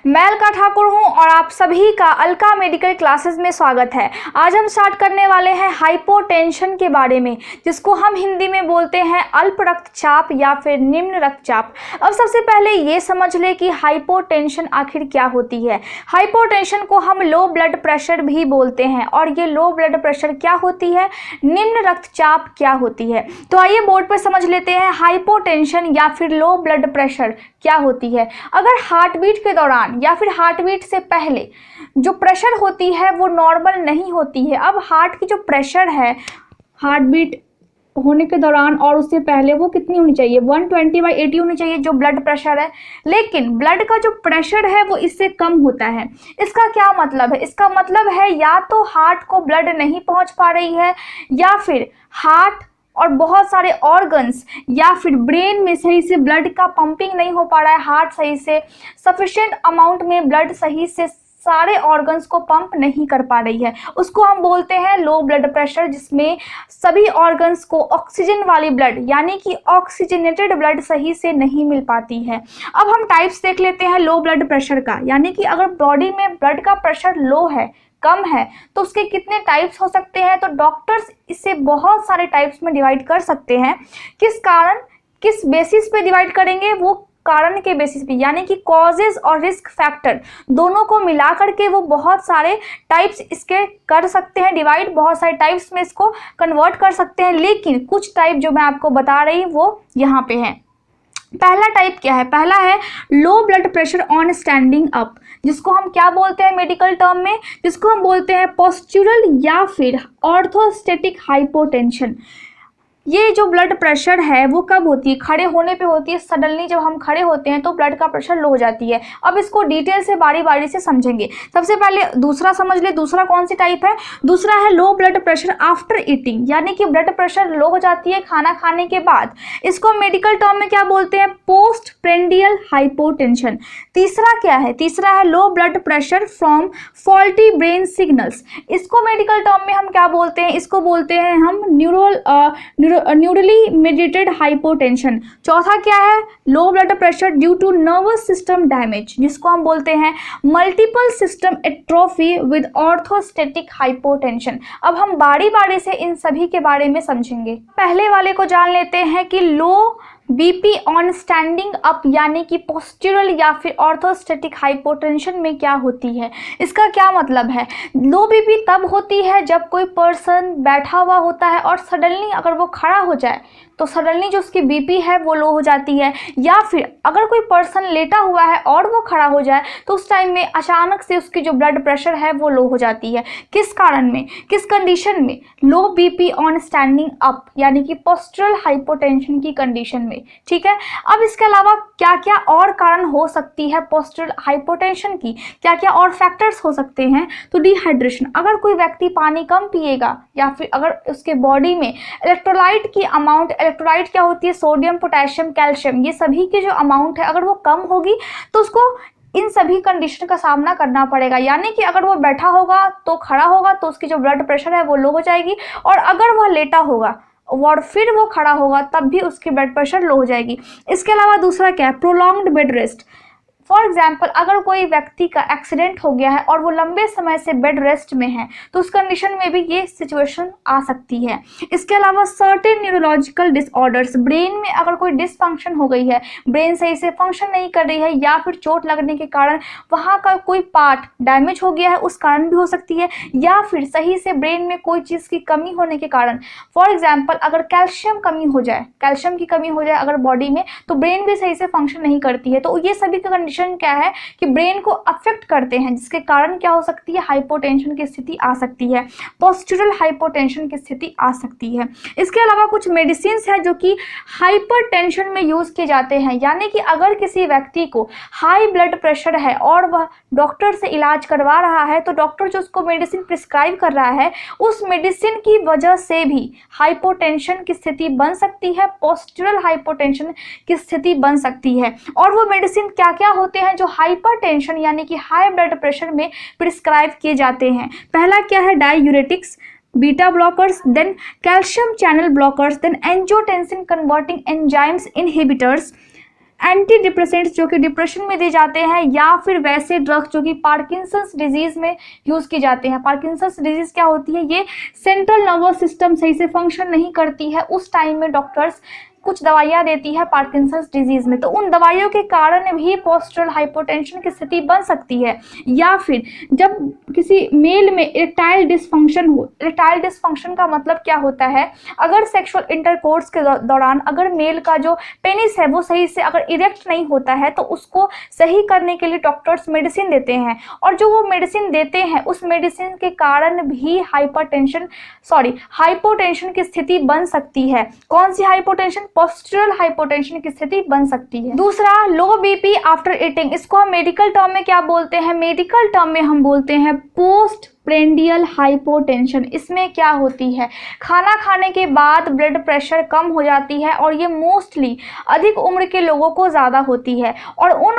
मैं अलका ठाकुर हूं और आप सभी का अलका मेडिकल क्लासेस में स्वागत है। आज हम स्टार्ट करने वाले हैं हाइपोटेंशन के बारे में, जिसको हम हिंदी में बोलते हैं अल्प रक्तचाप या फिर निम्न रक्तचाप। अब सबसे पहले ये समझ ले कि हाइपोटेंशन आखिर क्या होती है। हाइपोटेंशन को हम लो ब्लड प्रेशर भी बोलते हैं और ये लो ब्लड प्रेशर क्या होती है, निम्न रक्तचाप क्या होती है। तो आइए बोर्ड पर समझ लेते हैं हाइपोटेंशन या फिर लो ब्लड प्रेशर क्या होती है। अगर हार्ट बीट के दौरान या फिर हार्ट बीट से पहले जो प्रेशर होती है वो नॉर्मल नहीं होती है। अब हार्ट की जो प्रेशर है हार्ट बीट होने के दौरान और उससे पहले वो कितनी होनी चाहिए, 120/80 होनी चाहिए जो ब्लड प्रेशर है। लेकिन ब्लड का जो प्रेशर है वो इससे कम होता है। इसका क्या मतलब है? इसका मतलब है या तो हार्ट को ब्लड नहीं पहुंच पा रही है या फिर हार्ट और बहुत सारे ऑर्गन्स या फिर ब्रेन में सही से ब्लड का पंपिंग नहीं हो पा रहा है। हार्ट सही से सफिशिएंट अमाउंट में ब्लड सही से सारे ऑर्गन्स को पंप नहीं कर पा रही है। उसको हम बोलते हैं लो ब्लड प्रेशर, जिसमें सभी ऑर्गन्स को ऑक्सीजन वाली ब्लड यानी कि ऑक्सीजनेटेड ब्लड सही से नहीं मिल पाती है। अब हम टाइप्स देख लेते हैं लो ब्लड प्रेशर का, यानी कि अगर बॉडी में ब्लड का प्रेशर लो है, कम है, तो उसके कितने टाइप्स हो सकते हैं। तो डॉक्टर्स इसे बहुत सारे टाइप्स में डिवाइड कर सकते हैं। किस कारण, किस बेसिस पे डिवाइड करेंगे, वो कारण के बेसिस पे, यानी कि कॉजेज और रिस्क फैक्टर दोनों को मिला करके वो बहुत सारे टाइप्स इसके कर सकते हैं डिवाइड, बहुत सारे टाइप्स में इसको कन्वर्ट कर सकते हैं। लेकिन कुछ टाइप जो मैं आपको बता रही हूँ वो यहाँ पे हैं। पहला टाइप क्या है? पहला है low blood pressure on standing up, जिसको हम क्या बोलते हैं मेडिकल टर्म में, जिसको हम बोलते हैं पोस्चुरल या फिर ऑर्थोस्टैटिक हाइपोटेंशन। ये जो ब्लड प्रेशर है वो कब होती है? खड़े होने पे होती है। सडनली जब हम खड़े होते हैं तो ब्लड का प्रेशर लो हो जाती है। अब इसको डिटेल से बारी बारी से समझेंगे। सबसे पहले दूसरा समझ ले, दूसरा कौन सी टाइप है? दूसरा है low blood pressure after eating, यानी कि ब्लड प्रेशर लो हो जाती है खाना खाने के बाद। इसको मेडिकल टर्म में क्या बोलते हैं? Post prandial hypotension. तीसरा क्या है? तीसरा है low blood pressure from faulty brain signals. इसको मेडिकल टर्म में हम क्या बोलते हैं? इसको बोलते हैं हम न्यूरली मेडिएटेड हाइपोटेंशन। चौथा क्या है? Low blood pressure due to nervous system damage, जिसको हम बोलते हैं multiple system atrophy with orthostatic hypotension. अब हम बारी बारी से इन सभी के बारे में समझेंगे। पहले वाले को जान लेते हैं कि लो बीपी ऑन स्टैंडिंग अप, यानी कि पोस्चुरल या फिर ऑर्थोस्टैटिक हाइपोटेंशन में क्या होती है। इसका क्या मतलब है? लो बीपी तब होती है जब कोई पर्सन बैठा हुआ होता है और सडनली अगर वो खड़ा हो जाए तो सडनली जो उसकी बीपी है वो लो हो जाती है। या फिर अगर कोई पर्सन लेटा हुआ है और वो खड़ा हो जाए तो उस टाइम में अचानक से उसकी जो ब्लड प्रेशर है वो लो हो जाती है। किस कारण में, किस कंडीशन में? लो बीपी ऑन स्टैंडिंग अप, यानी कि पोस्चुरल हाइपोटेंशन की कंडीशन में। ठीक है। अब इसके अलावा क्या क्या और कारण हो सकती है पोस्चुरल हाइपोटेंशन की, क्या क्या और फैक्टर्स हो सकते हैं? तो डिहाइड्रेशन, अगर कोई व्यक्ति पानी कम पिएगा या फिर अगर उसके बॉडी में इलेक्ट्रोलाइट की अमाउंट, इलेक्ट्रोलाइट क्या होती है? सोडियम, पोटेशियम, कैल्शियम, ये सभी की जो अमाउंट है अगर वो कम होगी तो उसको इन सभी कंडीशन का सामना करना पड़ेगा। यानी कि अगर वो बैठा होगा तो खड़ा होगा तो उसकी जो ब्लड प्रेशर है वो लो हो जाएगी, और अगर वह लेटा होगा और फिर वो खड़ा होगा तब भी उसकी ब्लड प्रेशर लो हो जाएगी। इसके अलावा दूसरा क्या है? Prolonged bed rest. For example, अगर कोई व्यक्ति का एक्सीडेंट हो गया है और वो लंबे समय से बेड रेस्ट में है तो उस कंडीशन में भी ये सिचुएशन आ सकती है। इसके अलावा सर्टेन न्यूरोलॉजिकल डिसऑर्डर्स, ब्रेन में अगर कोई डिसफंक्शन हो गई है, ब्रेन सही से फंक्शन नहीं कर रही है या फिर चोट लगने के कारण वहाँ का कोई पार्ट डैमेज हो गया है, उस कारण भी हो सकती है। या फिर सही से ब्रेन में कोई चीज़ की कमी होने के कारण, फॉर एग्जाम्पल अगर कैल्शियम कमी हो जाए, कैल्शियम की कमी हो जाए अगर बॉडी में, तो ब्रेन भी सही से फंक्शन नहीं करती है। तो ये सभी का कंडीशन क्या है कि ब्रेन को अफेक्ट करते हैं, जिसके कारण क्या हो सकती है? हाइपोटेंशन की स्थिति आ सकती है, पोस्चुरल हाइपोटेंशन की स्थिति आ सकती है। इसके अलावा कुछ मेडिसिन है जो कि हाइपरटेंशन में यूज किए जाते हैं, यानी कि अगर किसी व्यक्ति को हाई ब्लड प्रेशर है और वह डॉक्टर से इलाज करवा रहा है तो डॉक्टर जो उसको मेडिसिन प्रिस्क्राइब कर रहा है उस मेडिसिन की वजह से भी हाइपोटेंशन की स्थिति बन सकती है, पोस्चुरल हाइपोटेंशन की स्थिति बन सकती है। और वो मेडिसिन क्या क्या होते हैं जो हाइपरटेंशन यानी कि हाई ब्लड प्रेशर में प्रिस्क्राइब किए जाते हैं? पहला क्या है? Diuretics, beta blockers, then calcium channel blockers, then angiotensin converting enzymes inhibitors, antidepressants जो कि डिप्रेशन में दिए जाते हैं, या फिर वैसे ड्रग्स जो कि पार्किंसंस डिजीज में यूज किए जाते हैं। पार्किंसंस डिजीज क्या होती है, ये सेंट्रल नर्वस सिस्टम सही से फंक्शन नहीं करती है, उस टाइम में डॉक्टर्स कुछ दवाइयाँ देती है पार्किंसंस डिजीज में, तो उन दवाइयों के कारण भी पोस्टरल हाइपोटेंशन की स्थिति बन सकती है। या फिर जब किसी मेल में इरेक्टाइल डिसफंक्शन हो, इरेक्टाइल डिसफंक्शन का मतलब क्या होता है, अगर सेक्सुअल इंटरकोर्स के दौरान अगर मेल का जो पेनिस है वो सही से अगर इरेक्ट नहीं होता है तो उसको सही करने के लिए डॉक्टर्स मेडिसिन देते हैं, और जो वो मेडिसिन देते हैं उस मेडिसिन के कारण भी हाइपोटेंशन की स्थिति बन सकती है। कौन सी हाइपोटेंशन, पोस्टरल हाइपोटेंशन की स्थिति बन सकती है। दूसरा, लो बीपी आफ्टर ईटिंग, इसको हम मेडिकल टर्म में क्या बोलते हैं, मेडिकल टर्म में हम बोलते हैं पोस्ट प्रेंडियल हाइपोटेंशन। इसमें क्या होती है, खाना खाने के बाद ब्लड प्रेशर कम हो जाती है, और ये मोस्टली अधिक उम्र के लोगों को ज़्यादा होती है, और उन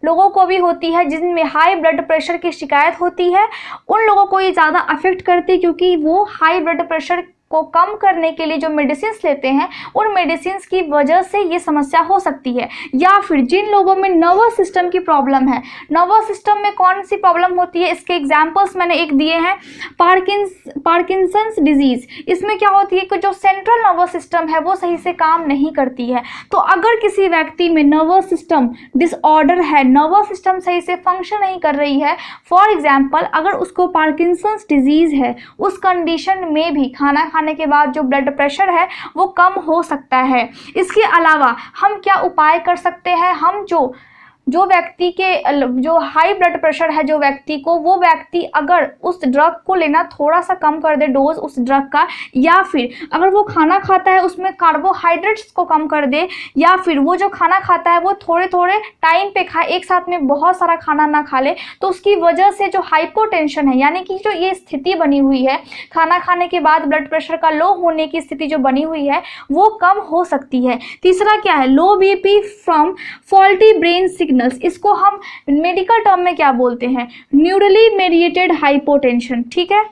लोगों को भी होती है जिनमें हाई ब्लड प्रेशर की शिकायत होती है, उन लोगों को ये ज़्यादा अफेक्ट करती है, क्योंकि वो हाई ब्लड प्रेशर को कम करने के लिए जो मेडिसिन लेते हैं उन मेडिसिन की वजह से ये समस्या हो सकती है। या फिर जिन लोगों में नर्वस सिस्टम की प्रॉब्लम है, नर्वस सिस्टम में कौन सी प्रॉब्लम होती है, इसके एग्जांपल्स मैंने एक दिए हैं, पार्किंसंस डिजीज। इसमें क्या होती है कि जो सेंट्रल नर्वस सिस्टम है वो सही से काम नहीं करती है। तो अगर किसी व्यक्ति में नर्वस सिस्टम डिसऑर्डर है, नर्वस सिस्टम सही से फंक्शन नहीं कर रही है, फॉर एग्जाम्पल अगर उसको पार्किंसंस डिजीज है, उस कंडीशन में भी खाना खाने के बाद जो ब्लड प्रेशर है वो कम हो सकता है। इसके अलावा हम क्या उपाय कर सकते हैं, हम जो व्यक्ति के जो हाई ब्लड प्रेशर है जो व्यक्ति को, वो व्यक्ति अगर उस ड्रग को लेना थोड़ा सा कम कर दे, डोज उस ड्रग का, या फिर अगर वो खाना खाता है उसमें कार्बोहाइड्रेट्स को कम कर दे, या फिर वो जो खाना खाता है वो थोड़े थोड़े टाइम पे खाए, एक साथ में बहुत सारा खाना ना खा ले, तो उसकी वजह से जो हाइपोटेंशन है, यानी कि जो ये स्थिति बनी हुई है खाना खाने के बाद ब्लड प्रेशर का लो होने की स्थिति जो बनी हुई है वो कम हो सकती है। तीसरा क्या है, low BP from faulty brain signals. इसको हम मेडिकल टर्म में क्या बोलते हैं, न्यूरली मेडिएटेड हाइपोटेंशन। ठीक है,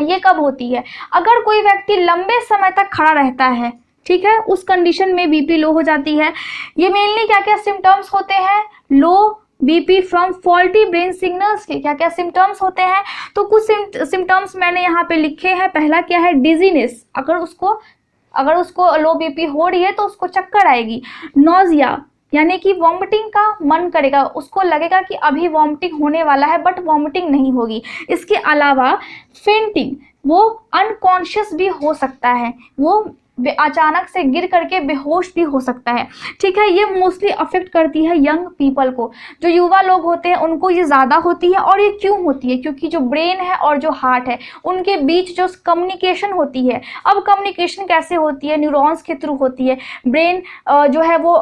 ये कब होती है, अगर कोई व्यक्ति लंबे समय तक खड़ा रहता है, ठीक है, उस कंडीशन में बीपी लो हो जाती है। ये मेनली क्या क्या सिम्टम्स होते हैं, लो BP from faulty brain signals के क्या क्या सिम्टम्स होते हैं, तो कुछ सिम्टम्स मैंने यहाँ पे लिखे हैं। पहला क्या है, डिजीनेस, अगर उसको लो बीपी हो रही है तो उसको चक्कर आएगी। नोजिया, यानी कि वॉमिटिंग का मन करेगा, उसको लगेगा कि अभी वॉमिटिंग होने वाला है बट वॉमिटिंग नहीं होगी। इसके अलावा फेंटिंग, वो अनकॉन्शियस भी हो सकता है, वो अचानक से गिर करके बेहोश भी हो सकता है। ठीक है, ये मोस्टली अफेक्ट करती है यंग पीपल को, जो युवा लोग होते हैं उनको ये ज़्यादा होती है। और ये क्यों होती है, क्योंकि जो ब्रेन है और जो हार्ट है उनके बीच जो कम्युनिकेशन होती है, अब कम्युनिकेशन कैसे होती है, न्यूरॉन्स के थ्रू होती है। ब्रेन जो है वो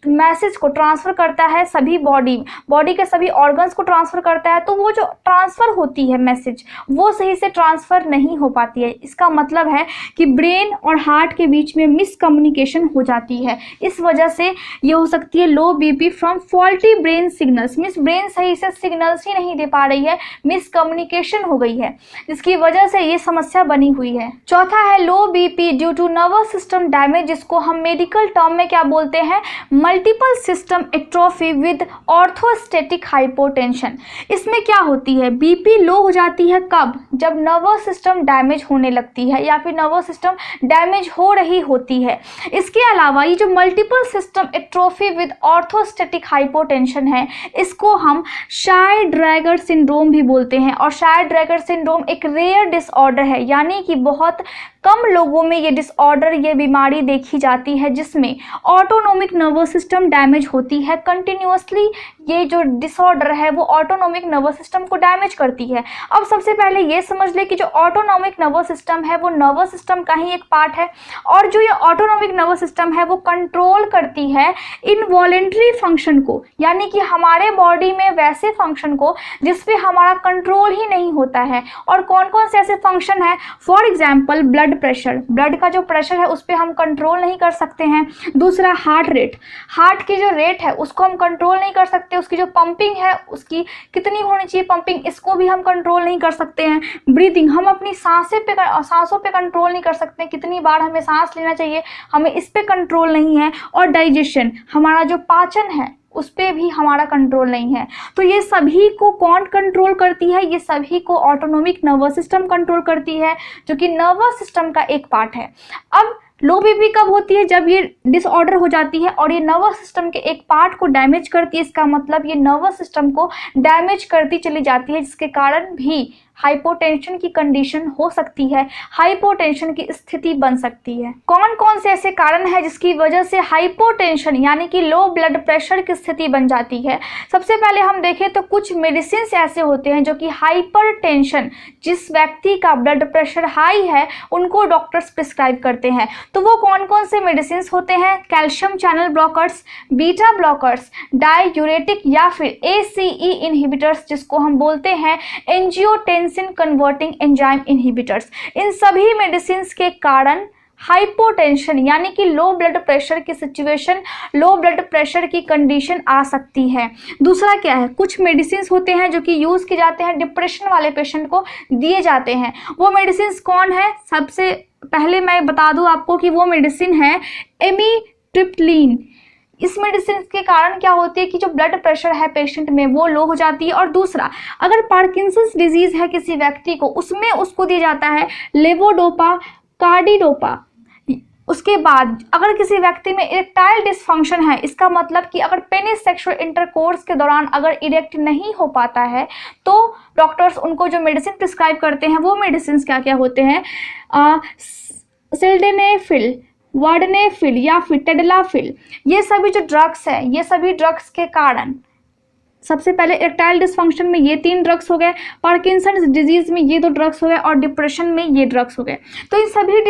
मैसेज को ट्रांसफ़र करता है सभी बॉडी के सभी ऑर्गन्स को ट्रांसफ़र करता है, तो वो जो ट्रांसफ़र होती है मैसेज वो सही से ट्रांसफ़र नहीं हो पाती है। इसका मतलब है कि ब्रेन और हार्ट के बीच में मिसकम्युनिकेशन हो जाती है। इस वजह से ये हो सकती है low BP from faulty brain signals, brain सही से सिग्नल्स ही नहीं दे पा रही है, मिसकम्युनिकेशन हो गई है, जिसकी वजह से ये समस्या बनी हुई है। चौथा है low BP due to nervous system damage, जिसको हम मेडिकल टर्म में क्या बोलते हैं, multiple system atrophy with orthostatic hypotension. इसमें क्या होती है, बीपी लो हो जाती है कब, जब नर्वस सिस्टम डैमेज होने लगती है या फिर नर्वस सिस्टम डैमेज हो रही होती है। इसके अलावा ये जो multiple system atrophy with orthostatic hypotension है, इसको हम शाय-ड्रैगर सिंड्रोम भी बोलते हैं। और शाय-ड्रैगर सिंड्रोम एक रेयर डिसऑर्डर है, यानी कि बहुत कम लोगों में ये डिसऑर्डर, ये बीमारी देखी जाती है जिसमें ऑटोनोमिक नर्वस सिस्टम डैमेज होती है। कंटिन्यूअसली ये जो डिसऑर्डर है वो ऑटोनोमिक नर्वस सिस्टम को डैमेज करती है। अब सबसे पहले ये समझ ले कि जो ऑटोनोमिक नर्वस सिस्टम है वो नर्वस सिस्टम का ही एक पार्ट है, और जो ये ऑटोनोमिक नर्वस सिस्टम है वो कंट्रोल करती है इनवॉलेंट्री फंक्शन को, यानी कि हमारे बॉडी में वैसे फंक्शन को जिस पे हमारा कंट्रोल ही नहीं होता है। और कौन कौन से ऐसे फंक्शन है, for example blood blood pressure, blood का जो प्रेशर है उस पर हम कंट्रोल नहीं कर सकते हैं। दूसरा हार्ट रेट, हार्ट की जो रेट है उसको हम कंट्रोल नहीं कर सकते, उसकी जो पंपिंग है उसकी कितनी होनी चाहिए पंपिंग, इसको भी हम कंट्रोल नहीं कर सकते हैं। ब्रीदिंग, हम अपनी सांसों पे कंट्रोल नहीं कर सकते, कितनी बार हमें सांस लेना चाहिए, हमें इस पे कंट्रोल नहीं है। और डाइजेशन, हमारा जो पाचन है उस पर भी हमारा कंट्रोल नहीं है। तो ये सभी को कौन कंट्रोल करती है? ये सभी को ऑटोनोमिक नर्वस सिस्टम कंट्रोल करती है, जो कि नर्वस सिस्टम का एक पार्ट है। अब लो बीपी कब होती है? जब ये डिसऑर्डर हो जाती है और ये नर्वस सिस्टम के एक पार्ट को डैमेज करती है। इसका मतलब ये नर्वस सिस्टम को डैमेज करती चली जाती है, जिसके कारण भी हाइपोटेंशन की कंडीशन हो सकती है, हाइपोटेंशन की स्थिति बन सकती है। कौन कौन से ऐसे कारण हैं जिसकी वजह से हाइपोटेंशन यानी कि लो ब्लड प्रेशर की स्थिति बन जाती है? सबसे पहले हम देखें तो कुछ मेडिसिन ऐसे होते हैं जो कि हाइपरटेंशन, जिस व्यक्ति का ब्लड प्रेशर हाई है उनको डॉक्टर्स प्रिस्क्राइब करते हैं। तो वो कौन कौन से मेडिसिन होते हैं? Calcium channel blockers, beta blockers, diuretic या फिर ACE इनहिबिटर्स, जिसको हम बोलते हैं एंजियोटेंसिन कन्वर्टिंग एंजाइम इनहिबिटर्स। इन सभी मेडिसिन के कारण हाइपोटेंशन यानी कि लो ब्लड प्रेशर की सिचुएशन, लो ब्लड प्रेशर की कंडीशन आ सकती है। दूसरा क्या है? कुछ मेडिसिन होते हैं जो कि यूज़ किए जाते हैं, डिप्रेशन वाले पेशेंट को दिए जाते हैं। वो मेडिसिन कौन है? सबसे पहले मैं बता दूं आपको कि वो मेडिसिन है एमिट्रिप्टिलिन। इस मेडिसिन के कारण क्या होती है कि जो ब्लड प्रेशर है पेशेंट में वो लो हो जाती है। और दूसरा, अगर पार्किंसंस डिजीज़ है किसी व्यक्ति को, उसमें उसको दिया जाता है लेवोडोपा, कार्डिडोपा। उसके बाद अगर किसी व्यक्ति में इरेक्टाइल डिसफंक्शन है, इसका मतलब कि अगर पेनिस सेक्सुअल इंटरकोर्स के दौरान अगर इरेक्ट नहीं हो पाता है तो डॉक्टर्स उनको जो मेडिसिन प्रिस्क्राइब करते हैं वो मेडिसिन क्या क्या होते हैं? सिल्डेनेफिल, वार्डनेफिल या फिर टेडलाफिल। ये सभी जो ड्रग्स हैं, ये सभी ड्रग्स के कारण, सबसे पहले इरेक्टाइल डिसफंक्शन में ये 3 ड्रग्स हो गए, पार्किंसंस डिजीज़ में ये 2 ड्रग्स हो गए और डिप्रेशन में ये ड्रग्स हो गए। तो इन सभी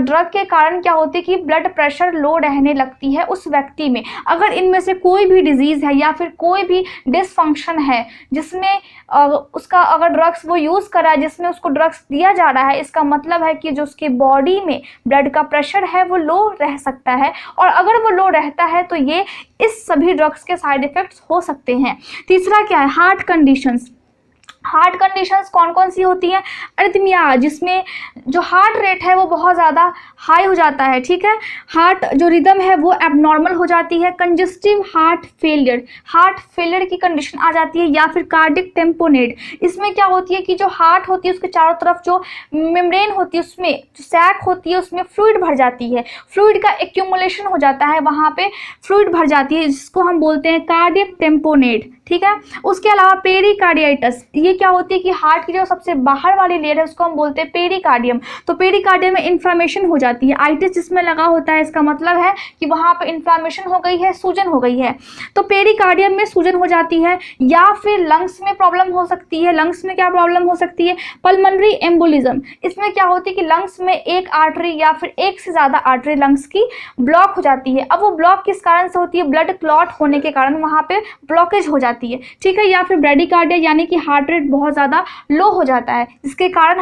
ड्रग के कारण क्या होती है कि ब्लड प्रेशर लो रहने लगती है उस व्यक्ति में। अगर इनमें से कोई भी डिजीज़ है या फिर कोई भी डिसफंक्शन है जिसमें उसका अगर ड्रग्स वो यूज़ करा है, जिसमें उसको ड्रग्स दिया जा रहा है, इसका मतलब है कि जो उसके बॉडी में ब्लड का प्रेशर है वो लो रह सकता है। और अगर वो लो रहता है तो ये इस सभी ड्रग्स के साइड इफ़ेक्ट्स हो सकते हैं। तीसरा क्या है? Heart conditions. हार्ट कंडीशंस कौन कौन सी होती हैं? अरिथमिया, जिसमें जो हार्ट रेट है वो बहुत ज़्यादा हाई हो जाता है, ठीक है, हार्ट जो रिदम है वो एबनॉर्मल हो जाती है। कंजेस्टिव हार्ट फेलियर की कंडीशन आ जाती है। या फिर कार्डिक टेम्पोनेट, इसमें क्या होती है कि जो हार्ट होती है उसके चारों तरफ जो मेम्ब्रेन होती है, उसमें जो सैक होती है उसमें फ्लूइड भर जाती है, फ्लूइड का एक्यूमुलेशन हो जाता है, वहाँ पे फ्लूइड भर जाती है, जिसको हम बोलते हैं कार्डिक टेम्पोनेट, ठीक है। उसके अलावा पेरिकार्डियाइटिस, ये क्या होती है कि हार्ट की जो सबसे बाहर वाली लेयर है उसको हम बोलते हैं पेरिकार्डियम। तो पेरिकार्डियम में इन्फ्लामेशन हो जाती है, आइटिस जिसमें लगा होता है, इसका मतलब है कि वहाँ पे इन्फ्लामेशन हो गई है, सूजन हो गई है। तो पेरिकार्डियम में सूजन हो जाती है। या फिर लंग्स में प्रॉब्लम हो सकती है। लंग्स में क्या प्रॉब्लम हो सकती है? Pulmonary embolism. इसमें क्या होती है कि लंग्स में एक आर्टरी या फिर एक से ज़्यादा आर्टरी लंग्स की ब्लॉक हो जाती है। अब वो ब्लॉक किस कारण से होती है? ब्लड क्लॉट होने के कारण वहाँ पे ब्लॉकेज हो जाती है, ठीक है। या फिर ब्रेडिकार्डिया यानी कि हार्ट रेट बहुत ज़्यादा लो हो जाता है, जिसके कारण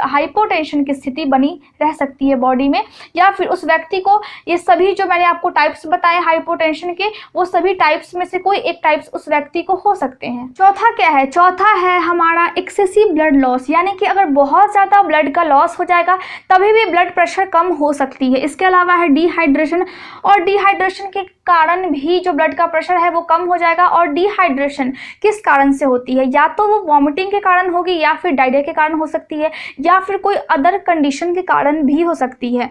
हाइपोटेंशन की स्थिति बनी रह सकती है बॉडी में। या फिर उस व्यक्ति को ये सभी जो मैंने आपको टाइप्स बताए हाइपोटेंशन के, वो सभी टाइप्स में से कोई एक टाइप्स उस व्यक्ति को हो सकते हैं। चौथा क्या है? चौथा है हमारा एक्सेसिव ब्लड लॉस, यानी कि अगर बहुत ज़्यादा ब्लड का लॉस हो जाएगा तभी भी ब्लड प्रेशर कम हो सकती है। इसके अलावा है डिहाइड्रेशन, और डिहाइड्रेशन के कारण भी जो ब्लड का प्रेशर है वो कम हो जाएगा। और डिहाइड्रेशन किस कारण से होती है? या तो वो वॉमिटिंग के कारण होगी, या फिर डायरिया के कारण हो सकती है, या फिर कोई अदर कंडीशन के कारण भी हो सकती है।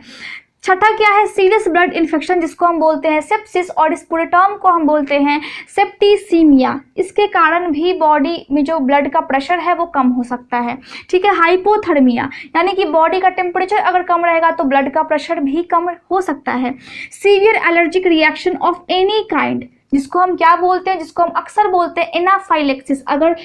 छठा क्या है? सीरियस ब्लड इन्फेक्शन, जिसको हम बोलते हैं सेप्सिस, और इस पूरे टर्म को हम बोलते हैं सेप्टिसीमिया। इसके कारण भी बॉडी में जो ब्लड का प्रेशर है वो कम हो सकता है, ठीक है। हाइपोथर्मिया यानी कि बॉडी का टेम्परेचर अगर कम रहेगा तो ब्लड का प्रेशर भी कम हो सकता है। Severe allergic reaction of any kind, जिसको हम क्या बोलते हैं, जिसको हम अक्सर बोलते हैं एनाफाइलेक्सिस। अगर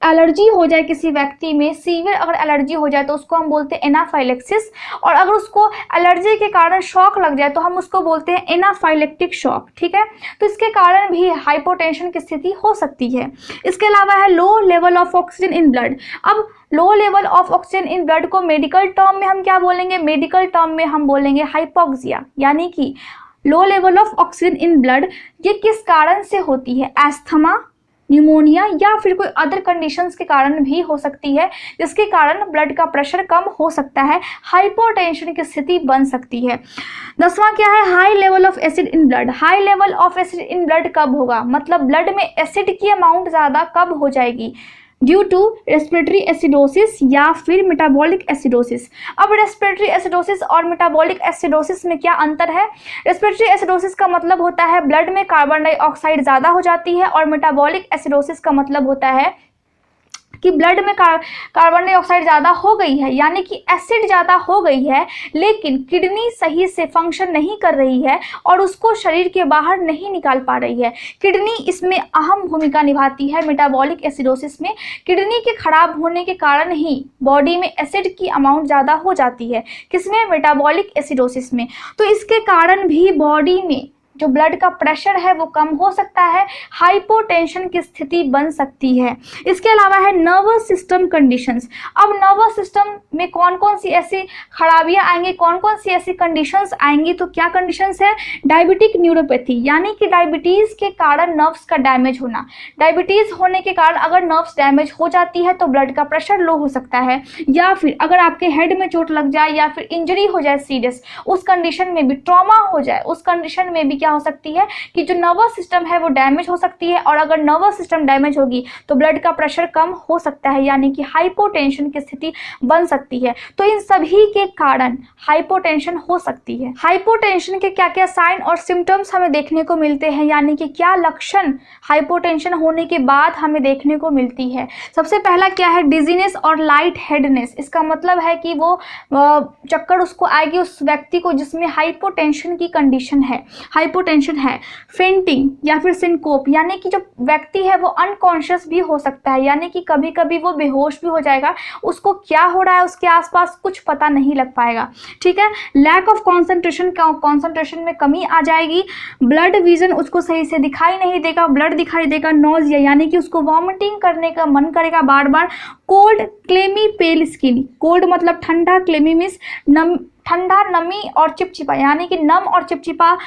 एलर्जी हो जाए किसी व्यक्ति में, सीवियर अगर एलर्जी हो जाए तो उसको हम बोलते हैं एनाफाइलेक्सिस। और अगर उसको एलर्जी के कारण शॉक लग जाए तो हम उसको बोलते हैं एनाफाइलेक्टिक शॉक। ठीक है, तो इसके कारण भी हाइपोटेंशन की स्थिति हो सकती है। इसके अलावा है low level of oxygen in blood. अब low level of oxygen in blood को मेडिकल टर्म में हम क्या बोलेंगे, मेडिकल टर्म में हम बोलेंगे हाइपोक्सिया। यानी कि लो level of oxygen in blood ये किस कारण से होती है, एस्थमा, न्यूमोनिया या फिर कोई अदर कंडीशंस के कारण भी हो सकती है, जिसके कारण ब्लड का प्रेशर कम हो सकता है, हाइपोटेंशन की स्थिति बन सकती है। 10वां क्या है, high level of acid in blood. High level of acid in blood कब होगा, मतलब ब्लड में एसिड की अमाउंट ज़्यादा कब हो जाएगी, ड्यू टू रेस्पिरेटरी एसिडोसिस या फिर मेटाबॉलिक एसिडोसिस। अब रेस्पिरेटरी एसिडोसिस और मेटाबॉलिक एसिडोसिस में क्या अंतर है। रेस्पिरेटरी एसिडोसिस का मतलब होता है ब्लड में कार्बन डाइऑक्साइड ज़्यादा हो जाती है, और मेटाबॉलिक एसिडोसिस का मतलब होता है कि ब्लड में कार्बन डाइऑक्साइड ज़्यादा हो गई है, यानी कि एसिड ज़्यादा हो गई है, लेकिन किडनी सही से फंक्शन नहीं कर रही है और उसको शरीर के बाहर नहीं निकाल पा रही है। किडनी इसमें अहम भूमिका निभाती है। मेटाबॉलिक एसिडोसिस में किडनी के खराब होने के कारण ही बॉडी में एसिड की अमाउंट ज़्यादा हो जाती है। किसमें, मेटाबॉलिक एसिडोसिस में। तो इसके कारण भी बॉडी में जो ब्लड का प्रेशर है वो कम हो सकता है, हाइपोटेंशन की स्थिति बन सकती है। इसके अलावा है नर्वस सिस्टम कंडीशंस। अब नर्वस सिस्टम में कौन कौन सी ऐसी खराबियां आएंगी, कौन कौन सी ऐसी कंडीशंस आएंगी, तो क्या कंडीशंस है, डायबिटिक न्यूरोपैथी, यानी कि डायबिटीज़ के कारण नर्व्स का डैमेज होना। डायबिटीज़ होने के कारण अगर नर्व्स डैमेज हो जाती है तो ब्लड का प्रेशर लो हो सकता है, या फिर अगर आपके हेड में चोट लग जाए या फिर इंजरी हो जाए सीरियस, उस कंडीशन में भी, ट्रॉमा हो जाए, उस कंडीशन में भी हो सकती है कि जो नर्वस सिस्टम है वो डैमेज हो सकती है, और अगर नर्वस सिस्टम डैमेज होगी तो ब्लड का प्रेशर कम हो सकता है, यानी कि हाइपोटेंशन की स्थिति बन सकती है। तो इन सभी के कारण हाइपोटेंशन हो सकती है। हाइपोटेंशन के क्या क्या साइन और सिम्टम्स हमें देखने को मिलते हैं, यानी कि क्या लक्षण हाइपोटेंशन होने के बाद हमें देखने को मिलती है। सबसे पहला क्या है, डिजीनेस और लाइट हेडनेस। इसका मतलब है कि वो चक्कर उसको आएगी उस व्यक्ति को जिसमें हाइपोटेंशन की कंडीशन है, हाइपोटेंशन है। फेंटिंग या फिर सिनकोप, यानी कि जो व्यक्ति है वो अनकॉन्शियस भी हो सकता है, यानी कि कभी कभी वो बेहोश भी हो जाएगा, उसको क्या हो रहा है उसके आसपास कुछ पता नहीं लग पाएगा। ठीक है, लैक ऑफ कॉन्सेंट्रेशन, कंसंट्रेशन में कमी आ जाएगी। ब्लड विजन उसको सही से दिखाई नहीं देगा, ब्लड दिखाई देगा। नोजिया, यानी कि उसको वॉमिटिंग करने का मन करेगा बार बार। कोल्ड, क्लेमी, पेल स्किन। कोल्ड मतलब ठंडा, क्लेमी मीन्स ठंडा, नमी और चिपचिपा, यानी कि नम और चिपचिपा।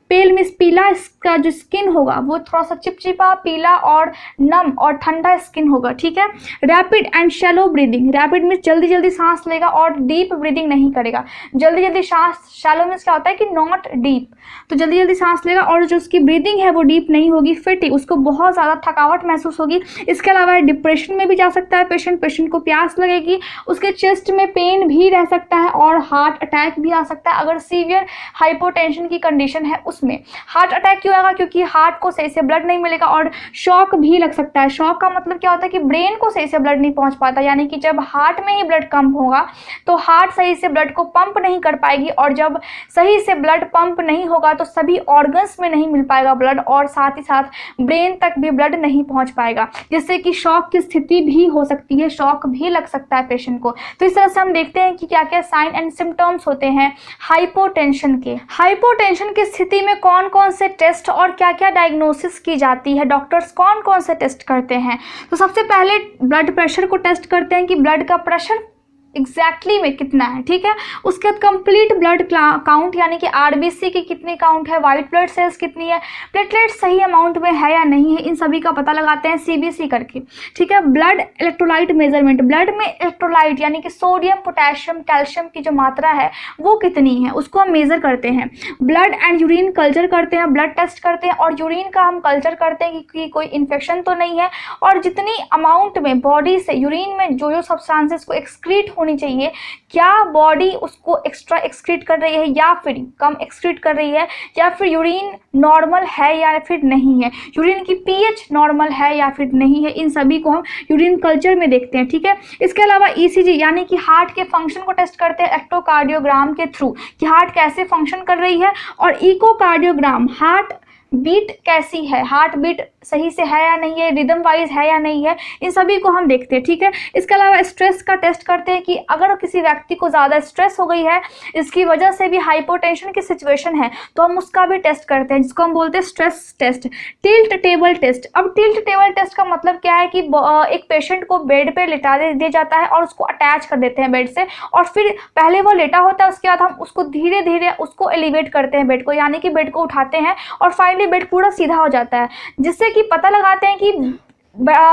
पेल मीन्स पीला, इसका जो स्किन होगा वो थोड़ा सा चिपचिपा, पीला और नम और ठंडा स्किन होगा। ठीक है, rapid and shallow breathing. Rapid means जल्दी जल्दी सांस लेगा और डीप ब्रीदिंग नहीं करेगा। जल्दी जल्दी सांस, शैलो मीन्स क्या होता है कि नॉट डीप, तो जल्दी जल्दी सांस लेगा और जो उसकी ब्रीदिंग है वो डीप नहीं होगी। फैटिग, उसको बहुत ज़्यादा थकावट महसूस होगी। इसके अलावा डिप्रेशन में भी जा सकता है पेशेंट को प्यास लगेगी, उसके चेस्ट में पेन भी रह सकता है और हार्ट अटैक भी आ सकता है अगर सीवियर हाइपोटेंशन की कंडीशन है। उसमें हार्ट अटैक क्यों आएगा, क्योंकि हार्ट को सही से ब्लड नहीं मिलेगा, और शॉक भी लग सकता है। शॉक का मतलब क्या होता है कि ब्रेन को सही से ब्लड नहीं पहुंच पाता, यानी कि जब हार्ट में ही ब्लड कम होगा तो हार्ट सही से ब्लड को पंप नहीं कर पाएगी, और जब सही से ब्लड पंप नहीं होगा तो सभी ऑर्गन्स में नहीं मिल पाएगा ब्लड, और साथ ही साथ ब्रेन तक भी ब्लड नहीं पहुंच पाएगा, जिससे कि शॉक की स्थिति भी हो सकती है, शॉक भी लग सकता है पेशेंट को। तो इस तरह से हम देखते हैं कि क्या क्या साइन एंड सिम्टम्स होते हैं हाइपोटेंशन के। हाइपोटेंशन की स्थिति में कौन कौन से टेस्ट और क्या क्या डायग्नोसिस की जाती है, डॉक्टर्स कौन कौन से टेस्ट करते हैं। तो सबसे पहले ब्लड प्रेशर को टेस्ट करते हैं कि ब्लड का प्रेशर एग्जैक्टली में कितना है। ठीक है, उसके बाद कंप्लीट ब्लड काउंट, यानी कि आरबीसी की कितनी काउंट है, वाइट ब्लड सेल्स कितनी है, प्लेटलेट सही अमाउंट में है या नहीं है, इन सभी का पता लगाते हैं सीबीसी करके। ठीक है, ब्लड इलेक्ट्रोलाइट मेजरमेंट, ब्लड में इलेक्ट्रोलाइट यानी कि सोडियम, पोटेशियम, कैल्शियम की जो मात्रा है वो कितनी है उसको हम मेजर करते हैं। ब्लड एंड यूरिन कल्चर करते हैं, ब्लड टेस्ट करते हैं और यूरिन का हम कल्चर करते हैं कि कोई इन्फेक्शन तो नहीं है, और जितनी अमाउंट में बॉडी से यूरिन में जो जो सब्सटेंसेस को एक्सक्रीट होनी चाहिए, क्या बॉडी उसको एक्स्ट्रा एक्सक्रीट कर रही है या फिर कम एक्सक्रीट कर रही है, या फिर यूरिन नॉर्मल है या फिर नहीं है, यूरिन की पीएच नॉर्मल है या फिर नहीं है, इन सभी को हम यूरिन कल्चर में देखते हैं। ठीक है, इसके अलावा ईसीजी यानी कि हार्ट के फंक्शन को टेस्ट करते हैं इलेक्ट्रोकार्डियोग्राम के थ्रू कि हार्ट कैसे फंक्शन कर रही है, और इकोकार्डियोग्राम हार्ट बीट कैसी है, हार्ट बीट सही से है या नहीं है, रिदम वाइज है या नहीं है, इन सभी को हम देखते हैं, ठीक है। इसके अलावा स्ट्रेस का टेस्ट करते हैं कि अगर किसी व्यक्ति को ज़्यादा स्ट्रेस हो गई है, इसकी वजह से भी हाइपोटेंशन की सिचुएशन है, तो हम उसका भी टेस्ट करते हैं, जिसको हम बोलते हैं stress test. Tilt table test. अब टिल्ट टेबल टेस्ट का मतलब क्या है कि एक पेशेंट को बेड पे लिटा दिया जाता है और उसको अटैच कर देते हैं बेड से, और फिर पहले वो लेटा होता है, उसके बाद हम उसको धीरे धीरे उसको एलिवेट करते हैं बेड को, यानी कि बेड को उठाते हैं और फाइनली बेड पूरा सीधा हो जाता है, जिससे कि पता लगाते हैं कि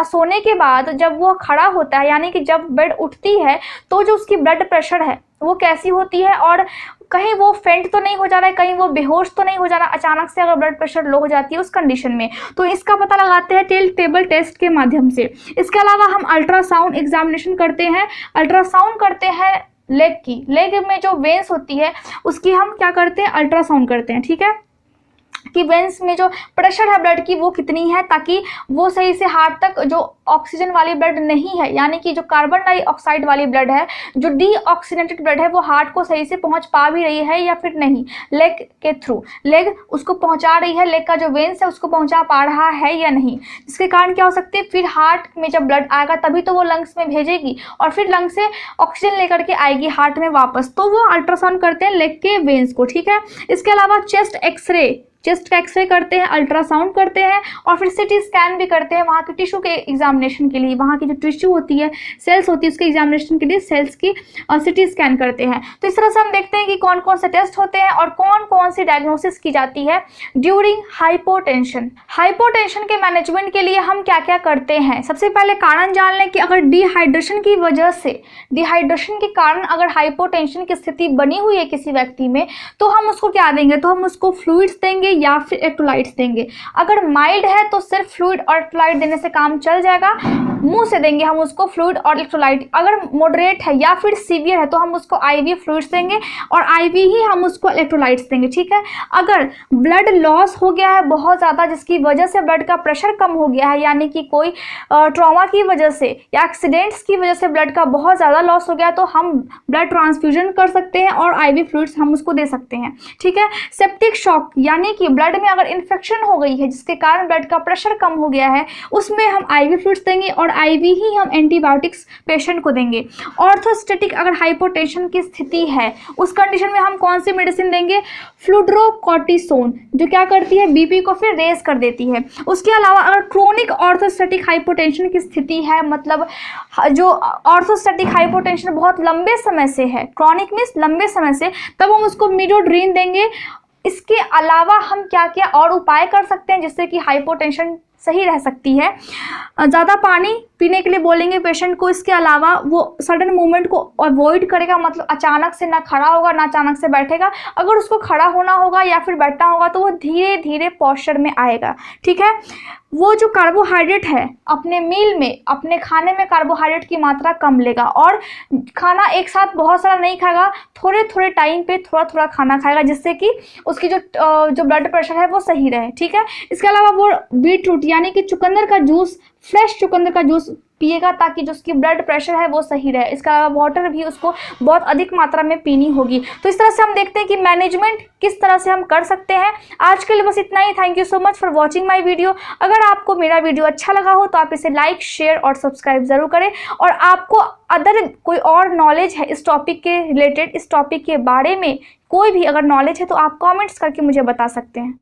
सोने के बाद जब वो खड़ा होता है, यानी कि जब बेड उठती है, तो जो उसकी ब्लड प्रेशर है वो कैसी होती है, और कहीं वो फेंट तो नहीं हो जा रहा है, कहीं वो बेहोश तो नहीं हो जा रहा अचानक से अगर ब्लड प्रेशर लो हो जाती है उस कंडीशन में, तो इसका पता लगाते हैं टिल्ट टेबल टेस्ट के माध्यम से। इसके अलावा हम अल्ट्रासाउंड एग्जामिनेशन करते हैं। अल्ट्रासाउंड करते हैं लेग की, लेग में जो वेन्स होती है उसकी हम क्या करते हैं, अल्ट्रासाउंड करते हैं, ठीक है, कि वेन्स में जो प्रेशर है ब्लड की वो कितनी है, ताकि वो सही से हार्ट तक जो ऑक्सीजन वाली ब्लड नहीं है, यानी कि जो कार्बन डाइऑक्साइड वाली ब्लड है, जो डीऑक्सीनेटेड ब्लड है, वो हार्ट को सही से पहुंच पा भी रही है या फिर नहीं, लेग के थ्रू, लेग उसको पहुंचा रही है, लेग का जो वेन्स है उसको पहुंचा पा रहा है या नहीं, जिसके कारण क्या हो सकती है, फिर हार्ट में जब ब्लड आएगा तभी तो वो लंग्स में भेजेगी और फिर लंग्स से ऑक्सीजन लेकर के आएगी हार्ट में वापस, तो वो अल्ट्रासाउंड करते हैं लेग के वेन्स को, ठीक है। इसके अलावा चेस्ट एक्सरे, चेस्ट का एक्सरे करते हैं, अल्ट्रासाउंड करते हैं और फिर सिटी स्कैन भी करते हैं वहाँ के टिश्यू के एग्जामिनेशन के लिए, वहाँ की जो टिश्यू होती है, सेल्स होती है, उसके एग्जामिनेशन के लिए सेल्स की सिटी स्कैन करते हैं। तो इस तरह से हम देखते हैं कि कौन कौन से टेस्ट होते हैं और कौन कौन सी डायग्नोसिस की जाती है ड्यूरिंग हाइपोटेंशन। हाइपोटेंशन के मैनेजमेंट के लिए हम क्या क्या करते हैं, सबसे पहले कारण जान लें कि अगर डिहाइड्रेशन की वजह से, डिहाइड्रेशन के कारण अगर हाइपोटेंशन की स्थिति बनी हुई है किसी व्यक्ति में, तो हम उसको क्या देंगे, तो हम उसको फ्लूइड्स देंगे या फिर इलेक्ट्रोलाइट्स देंगे। अगर माइल्ड है तो सिर्फ फ्लूइड और इलेक्ट्रोलाइट देने से काम चल जाएगा, मुंह से देंगे हम उसको फ्लूइड और इलेक्ट्रोलाइट। अगर मॉडरेट है या फिर सीवियर है तो हम उसको आईवी फ्लूइड्स देंगे और आईवी ही हम उसको इलेक्ट्रोलाइट्स देंगे, ठीक है। अगर ब्लड लॉस हो गया है बहुत ज़्यादा, जिसकी वजह से ब्लड का प्रेशर कम हो गया है, यानी कि कोई ट्रॉमा की वजह से या एक्सीडेंट्स की वजह से ब्लड का बहुत ज़्यादा लॉस हो गया, तो हम ब्लड ट्रांसफ्यूजन कर सकते हैं और आईवी फ्लूइड्स हम उसको दे सकते हैं, ठीक है। सेप्टिक शॉक, यानी कि ब्लड में अगर इन्फेक्शन हो गई है जिसके कारण ब्लड का प्रेशर कम हो गया है, उसमें हम आईवी फ्लूइड्स देंगे और आईवी ही हम एंटीबायोटिक्स पेशेंट को देंगे। ऑर्थोस्टेटिक अगर हाइपोटेंशन की स्थिति है उस कंडीशन में हम कौन सी मेडिसिन देंगे, फ्लूड्रोकॉर्टिसोन, जो क्या करती है, बीपी को फिर रेज कर देती है। उसके अलावा अगर क्रोनिक ऑर्थोस्टेटिक हाइपोटेंशन की स्थिति है, मतलब जो ऑर्थोस्टेटिक हाइपोटेंशन बहुत लंबे समय से है, क्रोनिक मींस लंबे समय से, तब हम उसको मीडोड्रीन देंगे। इसके अलावा हम क्या क्या और उपाय कर सकते हैं जिससे कि हाइपोटेंशन सही रह सकती है, ज़्यादा पानी पीने के लिए बोलेंगे पेशेंट को। इसके अलावा वो सडन मूवमेंट को अवॉइड करेगा, मतलब अचानक से ना खड़ा होगा ना अचानक से बैठेगा। अगर उसको खड़ा होना होगा या फिर बैठना होगा तो वो धीरे धीरे पोस्चर में आएगा, ठीक है। वो जो कार्बोहाइड्रेट है अपने मील में, अपने खाने में कार्बोहाइड्रेट की मात्रा कम लेगा और खाना एक साथ बहुत सारा नहीं खाएगा, थोड़े थोड़े टाइम पे थोड़ा थोड़ा खाना खाएगा, जिससे कि उसकी जो ब्लड प्रेशर है वो सही रहे, ठीक है। इसके अलावा वो बीट रूट यानी कि चुकंदर का जूस, फ्रेश चुकंदर का जूस पिएगा ताकि जो उसकी ब्लड प्रेशर है वो सही रहे। इसके अलावा वाटर भी उसको बहुत अधिक मात्रा में पीनी होगी। तो इस तरह से हम देखते हैं कि मैनेजमेंट किस तरह से हम कर सकते हैं। आज के लिए बस इतना ही। Thank you so much for watching my video. अगर आपको मेरा वीडियो अच्छा लगा हो तो आप इसे लाइक, शेयर और सब्सक्राइब जरूर करें। और आपको अदर कोई और नॉलेज है इस टॉपिक के रिलेटेड, इस टॉपिक के बारे में कोई भी अगर नॉलेज है तो आप कॉमेंट्स करके मुझे बता सकते हैं।